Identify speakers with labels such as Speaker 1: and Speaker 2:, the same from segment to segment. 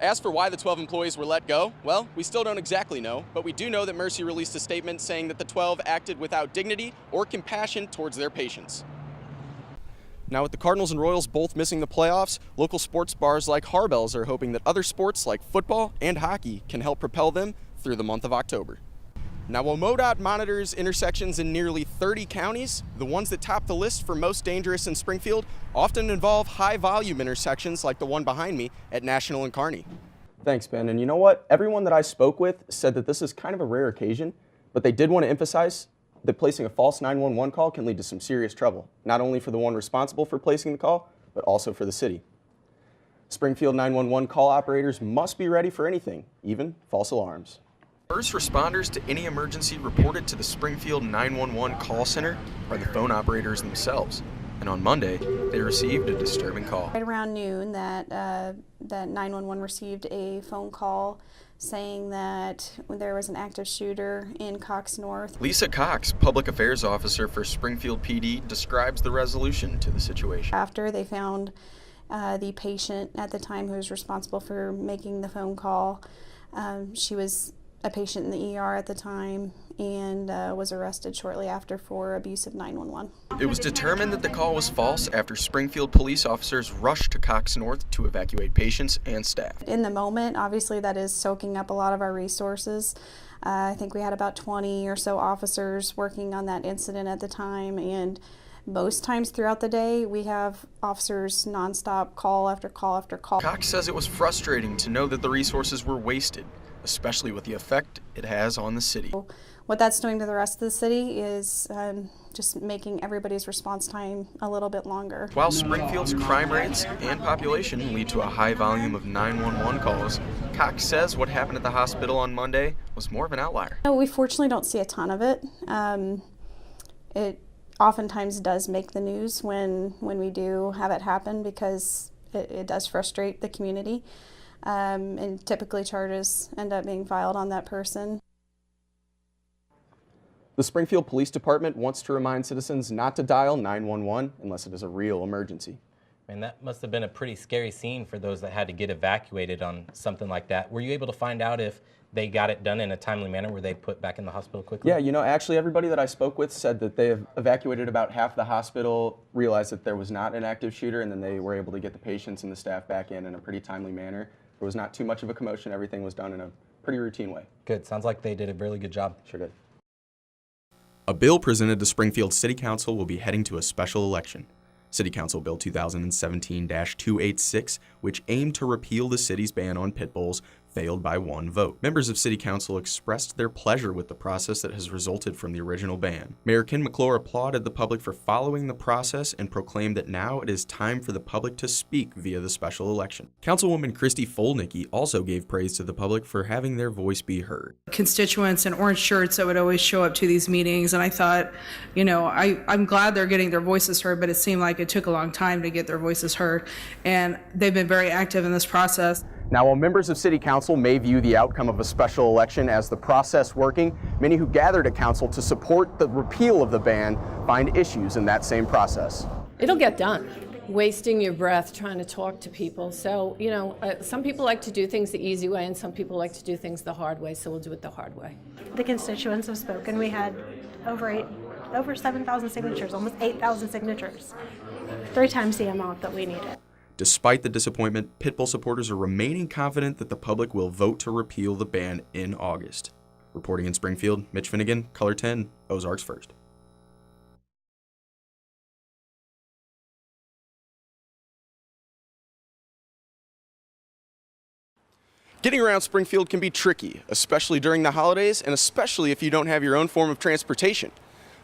Speaker 1: As for why the 12 employees were let go, well, we still don't exactly know, but we do know that Mercy released a statement saying that the 12 acted without dignity or compassion towards their patients. Now, with the Cardinals and Royals both missing the playoffs, local sports bars like Harbell's are hoping that other sports like football and hockey can help propel them through the month of October. Now, while MoDOT monitors intersections in nearly 30 counties, the ones that top the list for most dangerous in Springfield often involve high-volume intersections like the one behind me at National and Kearney. Thanks, Ben. And you know what? Everyone that I spoke with said that this is kind of a rare occasion, but they did want to emphasize that placing a false 911 call can lead to some serious trouble, not only for the one responsible for placing the call, but also for the city. Springfield 911 call operators must be ready for anything, even false alarms. First responders to any emergency reported to the Springfield 911 call center are the phone operators themselves. And on Monday, they received a disturbing call.
Speaker 2: Right around noon, that 911 received a phone call saying that there was an active shooter in Cox North.
Speaker 1: Lisa Cox, public affairs officer for Springfield PD, describes the resolution to the situation.
Speaker 2: After they found the patient at the time who was responsible for making the phone call, she was a patient in the ER at the time and was arrested shortly after for abuse of 911.
Speaker 1: It was determined that the call was false after Springfield police officers rushed to Cox North to evacuate patients and staff.
Speaker 2: In the moment, obviously that is soaking up a lot of our resources. I think we had about 20 or so officers working on that incident at the time, and most times throughout the day, we have officers nonstop, call after call after call.
Speaker 1: Cox says it was frustrating to know that the resources were wasted, especially with the effect it has on the city.
Speaker 2: What that's doing to the rest of the city is just making everybody's response time a little bit longer.
Speaker 1: While Springfield's crime rates and population lead to a high volume of 911 calls, Cox says what happened at the hospital on Monday was more of an outlier.
Speaker 2: We fortunately don't see a ton of it. It oftentimes does make the news when we do have it happen, because it does frustrate the community. And typically charges end up being filed on that person. The Springfield Police Department wants to remind citizens not to dial 911 unless it is a real emergency.
Speaker 3: Man, that must have been a pretty scary scene for those that had to get evacuated on something like that. Were you able to find out if they got it done in a timely manner? Were they put back in the hospital quickly?
Speaker 1: Yeah, you know, actually everybody that I spoke with said that they have evacuated about half the hospital, realized that there was not an active shooter, and then they were able to get the patients and the staff back in a pretty timely manner. There was not too much of a commotion. Everything was done in a pretty routine way.
Speaker 3: Good. Sounds like they did a really good job.
Speaker 1: Sure did. A bill presented to Springfield City Council will be heading to a special election. City Council Bill 2017-286, which aimed to repeal the city's ban on pit bulls, failed by one vote. Members of City Council expressed their pleasure with the process that has resulted from the original ban. Mayor Ken McClure applauded the public for following the process and proclaimed that now it is time for the public to speak via the special election. Councilwoman Christy Folnicki also gave praise to the public for having their voice be heard.
Speaker 4: Constituents in orange shirts that would always show up to these meetings, and I thought, you know, I'm glad they're getting their voices heard, but it seemed like it took a long time to get their voices heard, and they've been very active in this process.
Speaker 1: Now, while members of City Council may view the outcome of a special election as the process working, many who gathered at Council to support the repeal of the ban find issues in that same process.
Speaker 5: It'll get done. Wasting your breath trying to talk to people. So, you know, some people like to do things the easy way and some people like to do things the hard way, so we'll do it the hard way.
Speaker 6: The constituents have spoken. We had over 7,000 signatures, almost 8,000 signatures, 3 times the amount that we needed.
Speaker 1: Despite the disappointment, Pitbull supporters are remaining confident that the public will vote to repeal the ban in August. Reporting in Springfield, Mitch Finnegan, Color 10, Ozarks First. Getting around Springfield can be tricky, especially during the holidays and especially if you don't have your own form of transportation.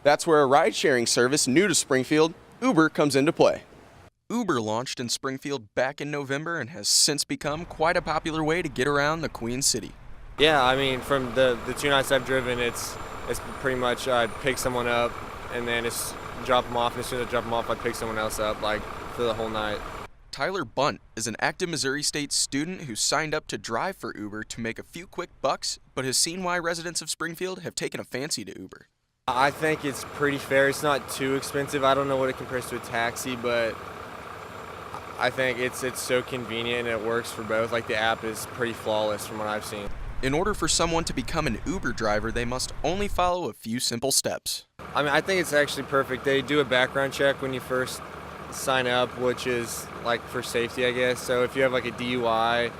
Speaker 1: That's where a ride-sharing service new to Springfield, Uber, comes into play. Uber launched in Springfield back in November and has since become quite a popular way to get around the Queen City.
Speaker 7: Yeah, I mean, from the 2 nights I've driven, it's pretty much I'd pick someone up and then just drop them off, and as soon as I drop them off, I'd pick someone else up, like, for the whole night. Tyler Bunt is an active Missouri State student who signed up to drive for Uber to make a few quick bucks, but has seen why residents of Springfield have taken a fancy to Uber. I think it's pretty fair. It's not too expensive. I don't know what it compares to a taxi, but I think it's so convenient and it works for both. Like the app is pretty flawless from what I've seen.
Speaker 1: In order for someone to become an Uber driver, they must only follow a few simple steps.
Speaker 7: I mean, I think it's actually perfect. They do a background check when you first sign up, which is like for safety, I guess. So if you have like a DUI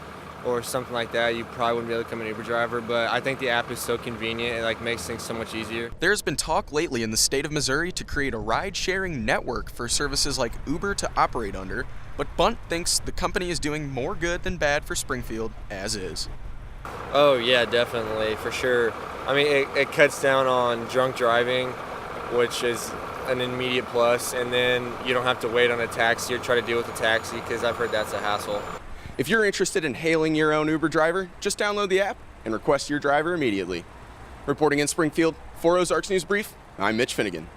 Speaker 7: or something like that, you probably wouldn't be able to become an Uber driver. But I think the app is so convenient, it like makes things so much easier.
Speaker 1: There's been talk lately in the state of Missouri to create a ride-sharing network for services like Uber to operate under, but Bunt thinks the company is doing more good than bad for Springfield as is.
Speaker 7: Oh yeah, definitely, for sure. I mean, it cuts down on drunk driving, which is an immediate plus, and then you don't have to wait on a taxi or try to deal with a taxi, because I've heard that's a hassle.
Speaker 1: If you're interested in hailing your own Uber driver, just download the app and request your driver immediately. Reporting in Springfield, for Ozarks News Brief, I'm Mitch Finnegan.